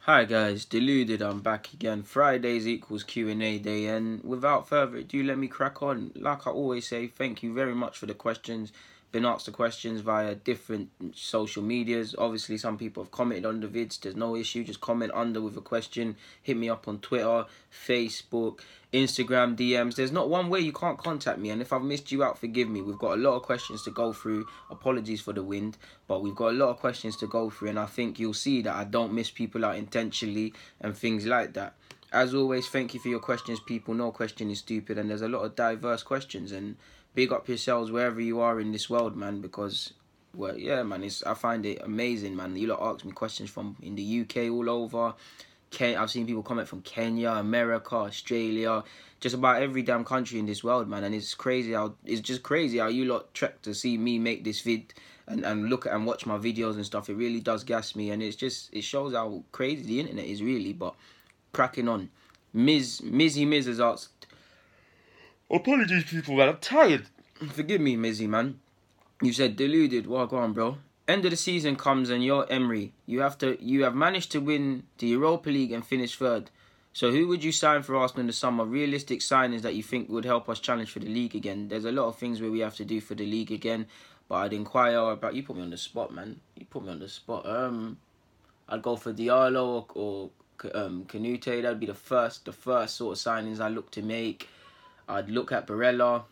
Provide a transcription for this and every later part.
Hi guys, Deluded, I'm back again. Fridays equals Q&A day, and without further ado, let me crack on. Like I always say, thank you very much for the questions. Been asked the questions via different social medias. Obviously, some people have commented on the vids. There's no issue. Just comment under with a question. Hit me up on Twitter, Facebook, Instagram, DMs. There's not one way you can't contact me. And if I've missed you out, forgive me. We've got a lot of questions to go through. Apologies for the wind, but we've got a lot of questions to go through. And I think you'll see that I don't miss people out intentionally and things like that. As always, thank you for your questions, people. No question is stupid, and there's a lot of diverse questions. And big up yourselves wherever you are in this world, man, because, well, yeah, man, I find it amazing, man. You lot ask me questions from in the UK, all over. I've seen people comment from Kenya, America, Australia, just about every damn country in this world, man. And it's just crazy how you lot trek to see me make this vid and look at and watch my videos and stuff. It really does gas me, and it shows how crazy the internet is, really. But cracking on, Mizzy has asked. Apologies, people, man. I'm tired. Forgive me, Mizzy, man. You said deluded. Well, go on, bro. End of the season comes and you're Emery. You have managed to win the Europa League and finish third. So who would you sign for Arsenal in the summer? Realistic signings that you think would help us challenge for the league again. There's a lot of things where we have to do for the league again. But I'd inquire about... You put me on the spot, man. You put me on the spot. I'd go for Diallo or Konate. That'd be the first sort of signings I look to make. I'd look at Barella.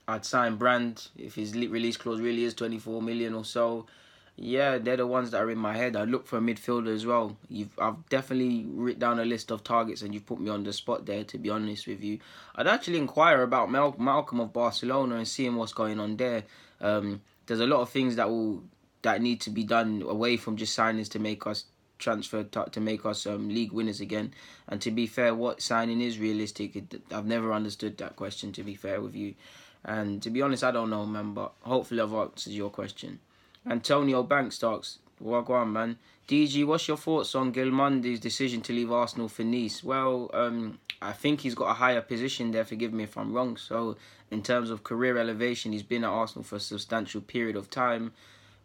I'd sign Brand if his release clause really is 24 million or so. Yeah, they're the ones that are in my head. I'd look for a midfielder as well. I've definitely written down a list of targets and you've put me on the spot there, to be honest with you. I'd actually inquire about Malcolm of Barcelona and seeing what's going on there. There's a lot of things that need to be done away from just signings to make us to make us league winners again. And to be fair, what signing is realistic? I've never understood that question, to be fair with you. And to be honest, I don't know, man, but hopefully I've answered your question. Antonio Banks asks, well, go on, man. DG, what's your thoughts on Gilmondi's decision to leave Arsenal for Nice? Well, I think he's got a higher position there, forgive me if I'm wrong. So in terms of career elevation, he's been at Arsenal for a substantial period of time.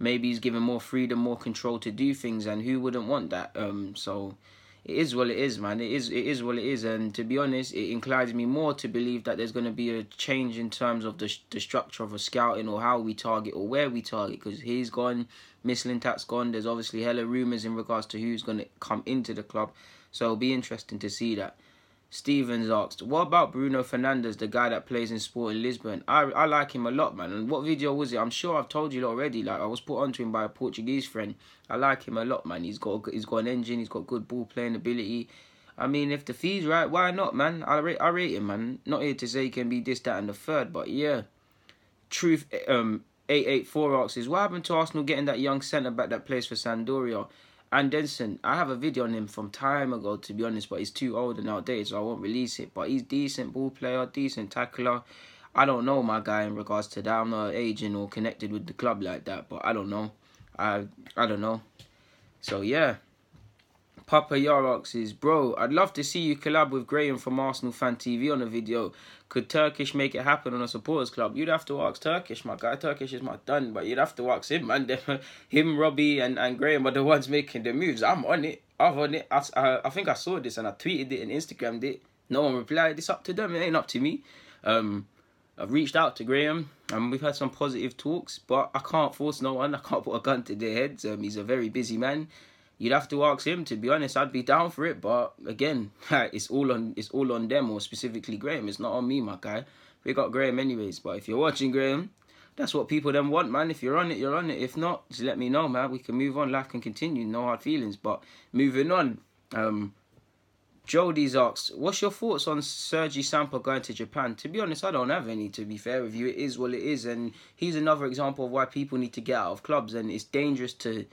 Maybe he's given more freedom, more control to do things, and who wouldn't want that? So it is what it is, man. It is what it is, and to be honest, it inclines me more to believe that there's going to be a change in terms of the structure of a scouting or how we target or where we target, because he's gone, Mislintat's gone. There's obviously hella rumours in regards to who's going to come into the club, so it'll be interesting to see that. Stevens asked, what about Bruno Fernandes, the guy that plays in Sporting Lisbon? I like him a lot, man. And what video was it? I'm sure I've told you already. Like, I was put onto him by a Portuguese friend. I like him a lot, man. He's got an engine. He's got good ball playing ability. I mean, if the fee's right, why not, man? I rate him, man. Not here to say he can be this, that, and the third, but yeah. Truth 884 asks, what happened to Arsenal getting that young centre-back that plays for Sampdoria? And Denson, I have a video on him from time ago, to be honest, but he's too old and outdated, so I won't release it. But he's decent ball player, decent tackler. I don't know my guy in regards to that. I'm not agent or connected with the club like that, but I don't know. I don't know. So yeah. Papa Yarox is, bro, I'd love to see you collab with Graham from Arsenal Fan TV on a video. Could Turkish make it happen on a supporters club? You'd have to ask Turkish, my guy. Turkish is my done, but you'd have to ask him, man. Him, Robbie, and Graham are the ones making the moves. I'm on it. I'm on it. I think I saw this and I tweeted it and Instagrammed it. No one replied. It's up to them. It ain't up to me. I've reached out to Graham and we've had some positive talks, but I can't force no one. I can't put a gun to their heads. He's a very busy man. You'd have to ask him. To be honest, I'd be down for it, but again, it's all on them, or specifically Graham. It's not on me, my guy. We got Graham anyways. But if you're watching Graham, that's what people then want, man. If you're on it, you're on it. If not, just let me know, man. We can move on. Life can continue. No hard feelings. But moving on. Jody's asked, what's your thoughts on Sergi Sampa going to Japan? To be honest, I don't have any, to be fair with you. It is what it is, and he's another example of why people need to get out of clubs, and it's dangerous to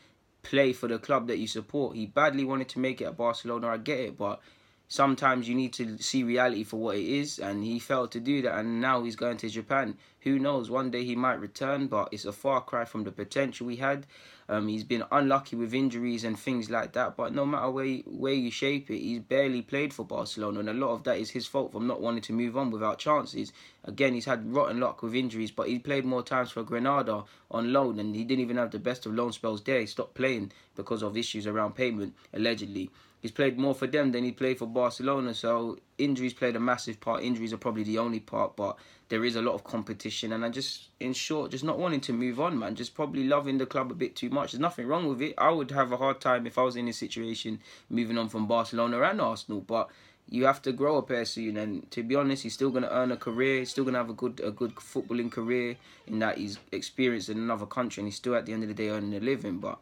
play for the club that you support. He badly wanted to make it at Barcelona, I get it, but sometimes you need to see reality for what it is, and he failed to do that, and now he's going to Japan. Who knows? One day he might return, but it's a far cry from the potential he had. He's been unlucky with injuries and things like that, but no matter where you shape it, he's barely played for Barcelona, and a lot of that is his fault for not wanting to move on without chances. Again, he's had rotten luck with injuries, but he played more times for Granada on loan, and he didn't even have the best of loan spells there. He stopped playing because of issues around payment, allegedly. He's played more for them than he played for Barcelona, so injuries played a massive part. Injuries are probably the only part, but there is a lot of competition, and I just, in short, just not wanting to move on, man. Just probably loving the club a bit too much. There's nothing wrong with it. I would have a hard time if I was in this situation moving on from Barcelona and Arsenal, but you have to grow up here soon, and to be honest, he's still going to earn a career. He's still going to have a good footballing career in that he's experienced in another country, and he's still at the end of the day earning a living, but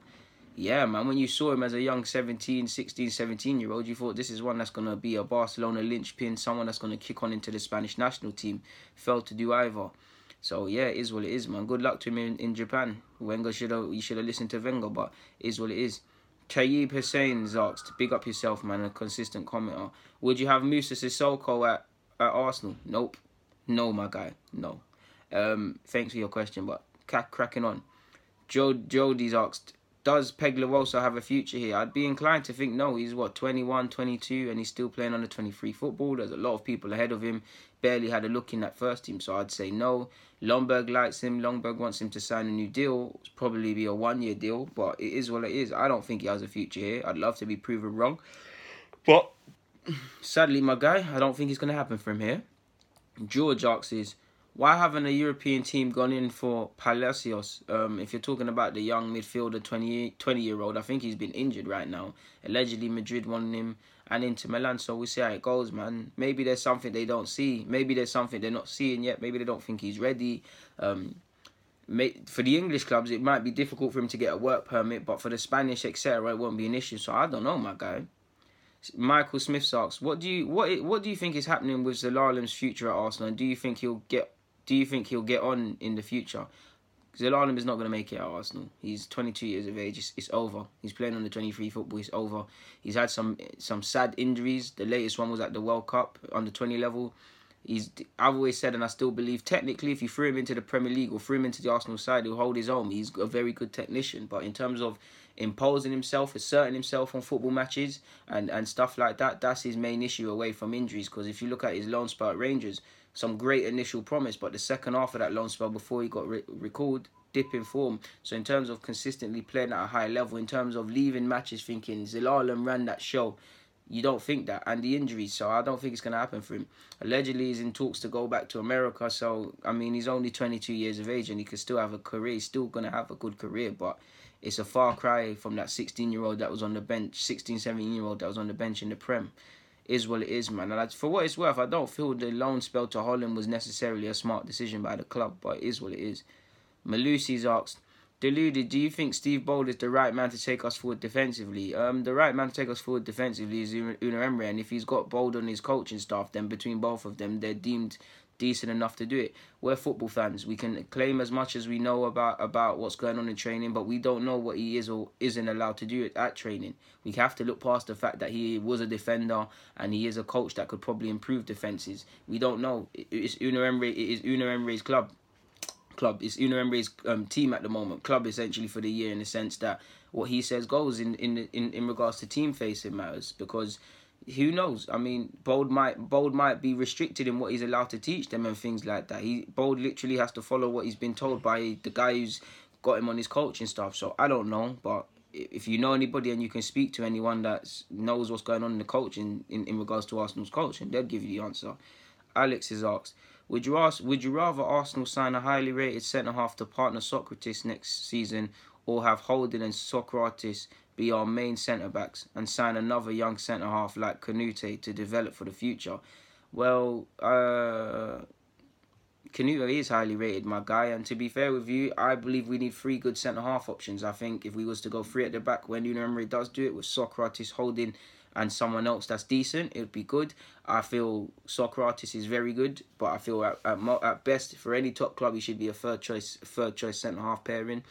yeah, man, when you saw him as a young 17-year-old, you thought this is one that's going to be a Barcelona linchpin, someone that's going to kick on into the Spanish national team. Failed to do either. So, yeah, it is what it is, man. Good luck to him in Japan. You should have listened to Wenger, but it is what it is. Tayyib Hussein's asked, big up yourself, man, a consistent commenter. Would you have Moussa Sissoko at Arsenal? Nope. No, my guy. No. Thanks for your question, but cracking on. Jody's asked, does Peg LaRosa have a future here? I'd be inclined to think no. He's, 21, 22, and he's still playing under 23 football. There's a lot of people ahead of him. Barely had a look in that first team, so I'd say no. Lomberg likes him. Lomberg wants him to sign a new deal. It's probably be a 1-year deal, but it is what it is. I don't think he has a future here. I'd love to be proven wrong. But sadly, my guy, I don't think it's going to happen for him here. George asks, why haven't a European team gone in for Palacios? If you're talking about the young midfielder, 20-year-old, I think he's been injured right now. Allegedly, Madrid wanted him and Inter Milan, so we'll see how it goes, man. Maybe there's something they don't see. Maybe there's something they're not seeing yet. Maybe they don't think he's ready. For the English clubs, it might be difficult for him to get a work permit, but for the Spanish, etc., it won't be an issue. So I don't know, my guy. Michael Smith asks, what do you think is happening with Zelalem's future at Arsenal? And do you think he'll get on in the future? Zelalem is not going to make it at Arsenal. He's 22 years of age. It's over. He's playing on the 23 football. It's over. He's had some sad injuries. The latest one was at the World Cup under 20 level. I've always said, and I still believe, technically, if you threw him into the Premier League or threw him into the Arsenal side, he'll hold his own. He's a very good technician. But in terms of imposing himself, asserting himself on football matches and stuff like that, that's his main issue away from injuries. Because if you look at his loan spell at Rangers, some great initial promise, but the second half of that loan spell before he got recalled, dip in form. So in terms of consistently playing at a high level, in terms of leaving matches thinking Zelalem ran that show, you don't think that, and the injuries, so I don't think it's going to happen for him. Allegedly, he's in talks to go back to America, so, I mean, he's only 22 years of age and he could still have a career. He's still going to have a good career, but it's a far cry from that 16-year-old that was on the bench, 17-year-old that was on the bench in the Prem. Is what it is, man. And for what it's worth, I don't feel the loan spell to Holland was necessarily a smart decision by the club, but it is what it is. Malusi's asked, Deluded, do you think Steve Bold is the right man to take us forward defensively? The right man to take us forward defensively is Una Emery, and if he's got Bold on his coaching staff, then between both of them, they're deemed decent enough to do it. We're football fans. We can claim as much as we know about what's going on in training, but we don't know what he is or isn't allowed to do at training. We have to look past the fact that he was a defender and he is a coach that could probably improve defences. We don't know. It's Una Emery. It is Una Emery's club. It's Una Emery's team at the moment. Club essentially for the year, in the sense that what he says goes in regards to team facing matters, because who knows? I mean, Bold might be restricted in what he's allowed to teach them and things like that. Bold literally has to follow what he's been told by the guy who's got him on his coaching staff. So I don't know, but if you know anybody and you can speak to anyone that knows what's going on in the coaching in regards to Arsenal's coaching, they'll give you the answer. Alex has asked, would you rather Arsenal sign a highly rated centre-half to partner Socrates next season, or have Holding and Socrates be our main centre-backs and sign another young centre-half like Konate to develop for the future? Well, Konate is highly rated, my guy, and to be fair with you, I believe we need 3 good centre-half options. I think if we was to go 3 at the back when Una Emery does do it, with Socrates, Holding and someone else that's decent, it would be good. I feel Socrates is very good, but I feel at best for any top club he should be a third choice centre half pairing.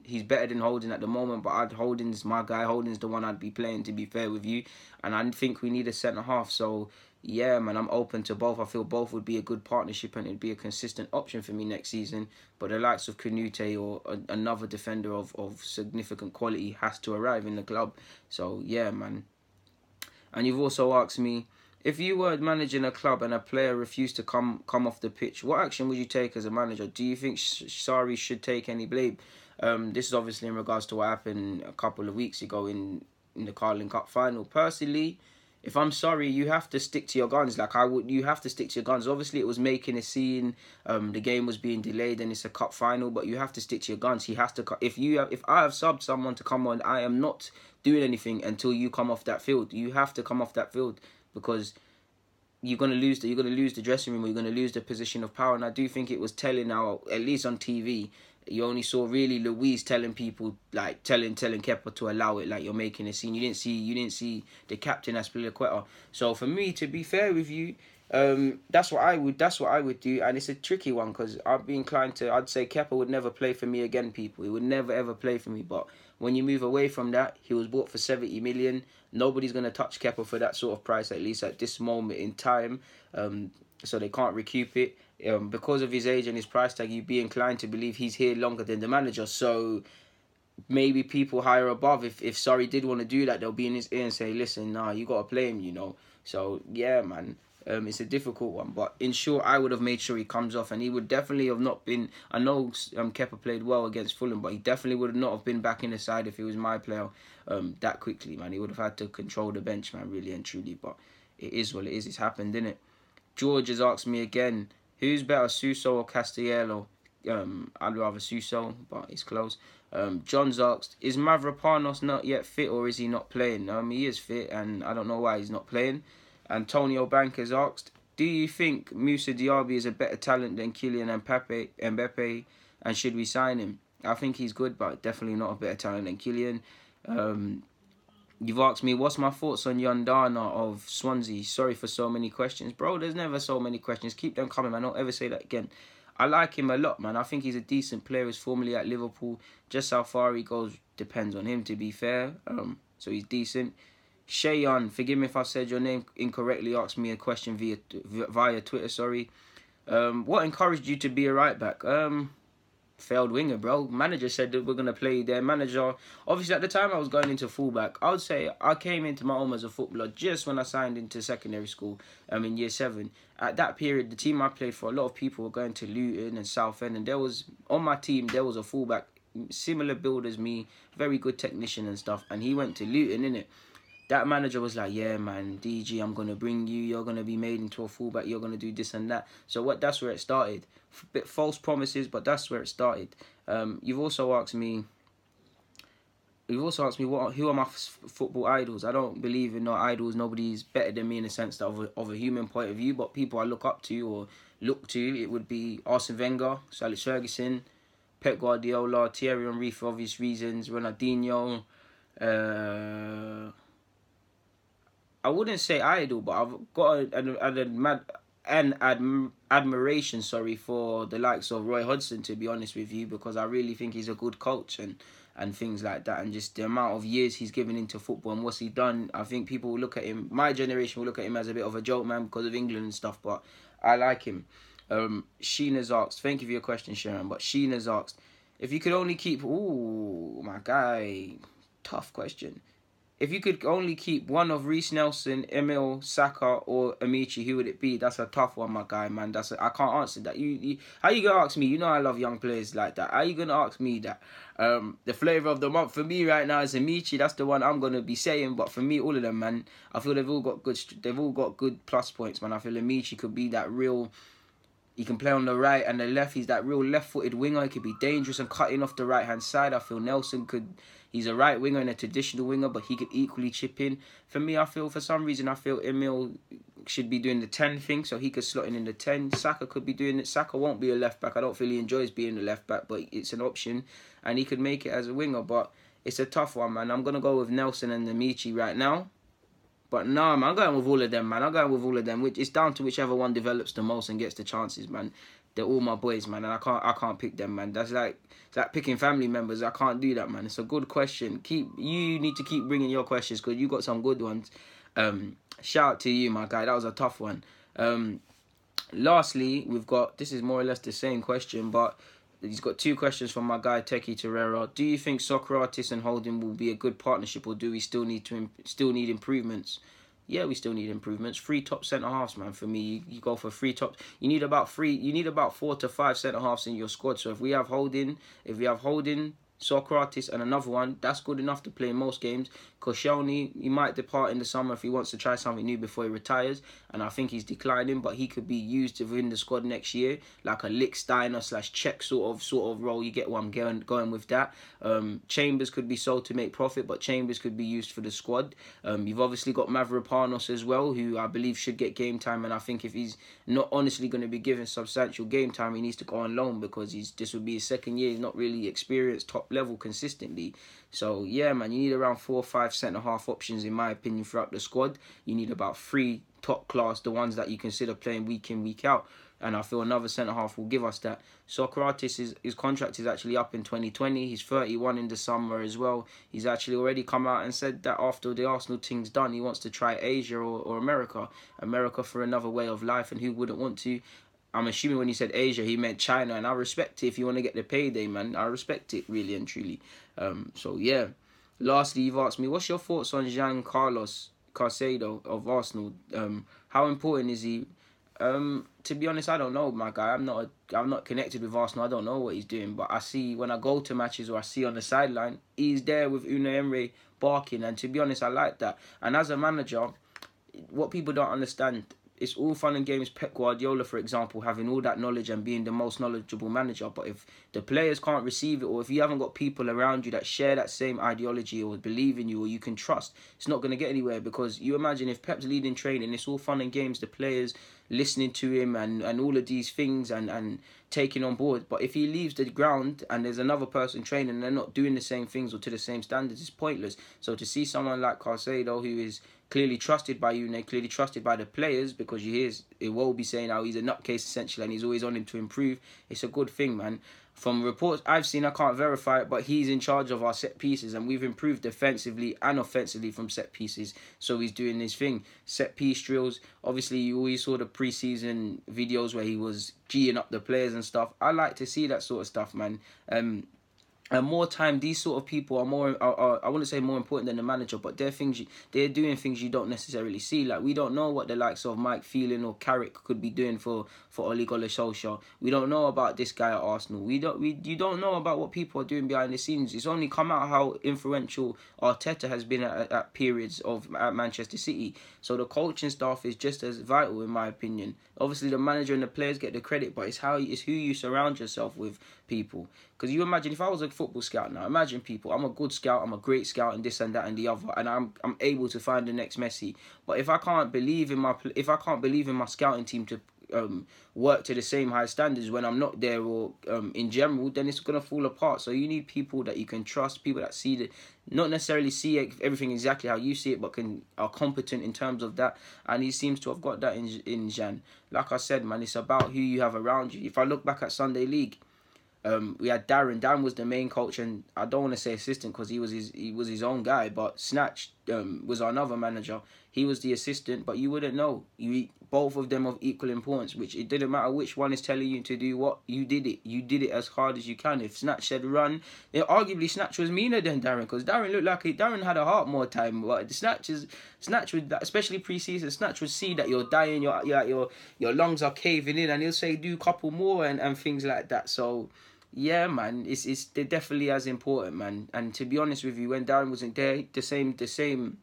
He's better than Holding at the moment, but Holding's my guy. Holding's the one I'd be playing, to be fair with you. And I think we need a centre-half. So, yeah, man, I'm open to both. I feel both would be a good partnership and it'd be a consistent option for me next season. But the likes of Konate or another defender of significant quality has to arrive in the club. So, yeah, man. And you've also asked me, if you were managing a club and a player refused to come off the pitch, what action would you take as a manager? Do you think Sarri should take any blame? This is obviously in regards to what happened a couple of weeks ago in the Carling Cup final. Personally, if I'm Sarri, you have to stick to your guns. You have to stick to your guns. Obviously, it was making a scene. The game was being delayed, and it's a cup final. But you have to stick to your guns. He has to. If I have subbed someone to come on, I am not doing anything until you come off that field. You have to come off that field because you're gonna lose the dressing room, or you're gonna lose the position of power. And I do think it was telling now, at least on TV. You only saw really Luis telling people, like telling Kepa to allow it, like you're making a scene. You didn't see the captain Aspilicueta. So for me, to be fair with you, that's what I would do, and it's a tricky one because I'd be inclined to. I'd say Kepa would never play for me again. People, he would never ever play for me. But when you move away from that, he was bought for 70 million. Nobody's gonna touch Kepa for that sort of price, at least at this moment in time. So they can't recoup it. Because of his age and his price tag, you'd be inclined to believe he's here longer than the manager. So maybe people higher above, if Sarri did want to do that, they'll be in his ear and say, listen, nah, you got to play him, you know. So, yeah, man, it's a difficult one. But in short, I would have made sure he comes off, and he would definitely have not been... I know Kepa played well against Fulham, but he definitely would not have been back in the side if he was my player that quickly, man. He would have had to control the bench, man, really and truly. But it is what it is. It's happened, isn't it? George has asked me again, who's better, Suso or Castellano? I'd rather Suso, but it's close. John's asked, is Mavropanos not yet fit, or is he not playing? He is fit, and I don't know why he's not playing. Antonio Bank has asked, do you think Moussa Diaby is a better talent than Kylian Mbappe, and should we sign him? I think he's good, but definitely not a better talent than Kylian. You've asked me, what's my thoughts on Yondana of Swansea? Sorry for so many questions. Bro, there's never so many questions. Keep them coming, man. Don't ever say that again. I like him a lot, man. I think he's a decent player. He's formerly at Liverpool. Just how far he goes depends on him, to be fair. So he's decent. Shayan, forgive me if I said your name incorrectly, asked me a question via Twitter, sorry. What encouraged you to be a right back? Failed winger, bro. Manager said that we're going to play their manager. Obviously, at the time I was going into fullback. I would say I came into my own as a footballer just when I signed into secondary school in year 7. At that period, the team I played for, a lot of people were going to Luton and Southend. And on my team, there was a fullback, similar build as me, very good technician and stuff. And he went to Luton, innit? That manager was like, yeah, man, DG, I'm going to bring you. You're going to be made into a fullback. You're going to do this and that. So that's where it started. Bit false promises, but that's where it started. You've also asked me, who are my football idols? I don't believe in no idols. Nobody's better than me in the sense that of a human point of view. But people I look up to or look to, it would be Arsene Wenger, Sir Alex Ferguson, Pep Guardiola, Thierry Henry for obvious reasons, Ronaldinho. I wouldn't say idol, but I've got an admiration, for the likes of Roy Hodgson, to be honest with you, because I really think he's a good coach and things like that, and just the amount of years he's given into football and what's he done. I think people will look at him, my generation will look at him as a bit of a joke, man, because of England and stuff, but I like him. Sheena's asked, thank you for your question, Sharon, but Sheena's asked, if you could only keep, ooh, my guy, tough question. If you could only keep one of Reece Nelson, Emil, Saka, or Amici, who would it be? That's a tough one, my guy, man. I can't answer that. How you gonna ask me? You know I love young players like that. How you gonna ask me that? The flavour of the month for me right now is Amici. That's the one I'm gonna be saying. But for me, all of them, man, I feel they've all got good plus points, man. I feel Amici could be that real. He can play on the right and the left. He's that real left-footed winger. He could be dangerous and cutting off the right-hand side. I feel Nelson could... He's a right winger and a traditional winger, but he could equally chip in. For me, for some reason, I feel Emil should be doing the 10 thing, so he could slot in the 10. Saka could be doing it. Saka won't be a left-back. I don't feel he enjoys being a left-back, but it's an option, and he could make it as a winger. But it's a tough one, man. I'm going to go with Nelson and Amici right now. But nah, man, I'm going with all of them, man. I'm going with all of them. It's down to whichever one develops the most and gets the chances, man. they're all my boys, man, and I can't pick them, man. It's like picking family members. I can't do that, man. It's a good question. You need to keep bringing your questions because you got some good ones. Shout out to you, my guy. That was a tough one. Lastly, we've got, this is more or less the same question, but he's got 2 questions from my guy Teki Torreira. Do you think Socrates and Holding will be a good partnership, or do we still need improvements? Yeah, we still need improvements. 3 top centre halves, man. For me, you go for 3 top. You need about 4 to 5 centre halves in your squad. So if we have Holding, Socrates and another one, that's good enough to play in most games. Koscielny, he might depart in the summer if he wants to try something new before he retires, and I think he's declining, but he could be used within the squad next year, like a Lichtsteiner / Czech sort of role. You get what I'm going with that. Chambers could be sold to make profit, but Chambers could be used for the squad. You've obviously got Mavropanos as well, who I believe should get game time, and I think if he's not honestly going to be given substantial game time, he needs to go on loan, because this would be his 2nd year. He's not really experienced top level consistently. So yeah, man, you need around 4 or 5 centre half options in my opinion throughout the squad. You need about 3 top class, the ones that you consider playing week in, week out, and I feel another centre half will give us that. Socrates, his contract is actually up in 2020. He's 31 in the summer as well. He's actually already come out and said that after the Arsenal thing's done, he wants to try Asia or America for another way of life, and who wouldn't want to? I'm assuming when he said Asia, he meant China, and I respect it if you want to get the payday, man. I respect it, really and truly. So, yeah. Lastly, you've asked me, what's your thoughts on Jean Carlos Caicedo of Arsenal? How important is he? To be honest, I don't know, my guy. I'm not connected with Arsenal. I don't know what he's doing, but I see when I go to matches or I see on the sideline, he's there with Unai Emery barking, and to be honest, I like that. And as a manager, what people don't understand, it's all fun and games Pep Guardiola, for example, having all that knowledge and being the most knowledgeable manager. But if the players can't receive it, or if you haven't got people around you that share that same ideology or believe in you or you can trust, it's not going to get anywhere. Because you imagine if Pep's leading training, it's all fun and games, the players listening to him and all of these things and taking on board. But if he leaves the ground and there's another person training and they're not doing the same things or to the same standards, it's pointless. So to see someone like Caicedo, who is clearly trusted by Unai, clearly trusted by the players, because you hear it will be saying how he's a nutcase essentially and he's always on him to improve, it's a good thing, man. From reports I've seen, I can't verify it, but he's in charge of our set pieces, and we've improved defensively and offensively from set pieces. So he's doing his thing. Set piece drills. Obviously, you always saw the pre-season videos where he was G'ing up the players and stuff. I like to see that sort of stuff, man. And more time, these sort of people are more, I wouldn't say more important than the manager, but they're doing things you don't necessarily see. Like, we don't know what the likes of Mike Phelan or Carrick could be doing for Ole Gunnar Solskjaer. We don't know about this guy at Arsenal. You don't know about what people are doing behind the scenes. It's only come out how influential Arteta has been at periods at Manchester City. So the coaching staff is just as vital, in my opinion. Obviously, the manager and the players get the credit, but it's who you surround yourself with, people. Because you imagine, if I was a football scout now, imagine people, I'm a good scout, I'm a great scout, and this and that and the other, and I'm able to find the next Messi. But if I can't believe in my scouting team to work to the same high standards when I'm not there, or in general, then it's gonna fall apart. So you need people that you can trust, people that not necessarily see everything exactly how you see it, but are competent in terms of that. And he seems to have got that in Jan. Like I said, man, it's about who you have around you. If I look back at Sunday League, we had Darren. Darren was the main coach, and I don't want to say assistant because he was his own guy. But Snatch was another manager. He was the assistant, but you wouldn't know. Both of them of equal importance, which it didn't matter which one is telling you to do what. You did it. You did it as hard as you can. If Snatch said run, arguably Snatch was meaner than Darren, because Darren looked like Darren had a heart more time. But Snatch would, especially pre-season, Snatch would see that you're dying, your lungs are caving in, and he'll say do a couple more and things like that. So. Yeah, man, they're definitely as important, man. And to be honest with you, when Darren wasn't there, the same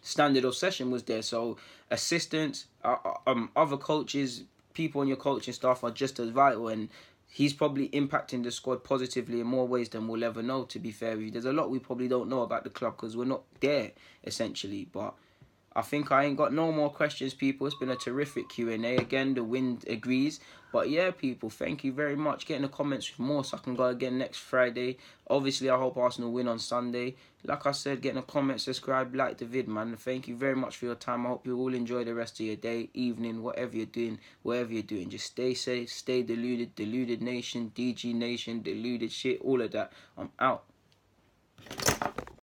standard of session was there. So assistants, other coaches, people on your coaching staff are just as vital, and he's probably impacting the squad positively in more ways than we'll ever know, to be fair with you. There's a lot we probably don't know about the club because we're not there, essentially. But I think I ain't got no more questions, people. It's been a terrific Q&A. Again, the wind agrees. But yeah, people, thank you very much. Get in the comments with more so I can go again next Friday. Obviously, I hope Arsenal win on Sunday. Like I said, get in the comments, subscribe, like the vid, man. Thank you very much for your time. I hope you all enjoy the rest of your day, evening, whatever you're doing, wherever you're doing. Just stay safe, stay deluded, deluded nation, DG nation, deluded shit, all of that. I'm out.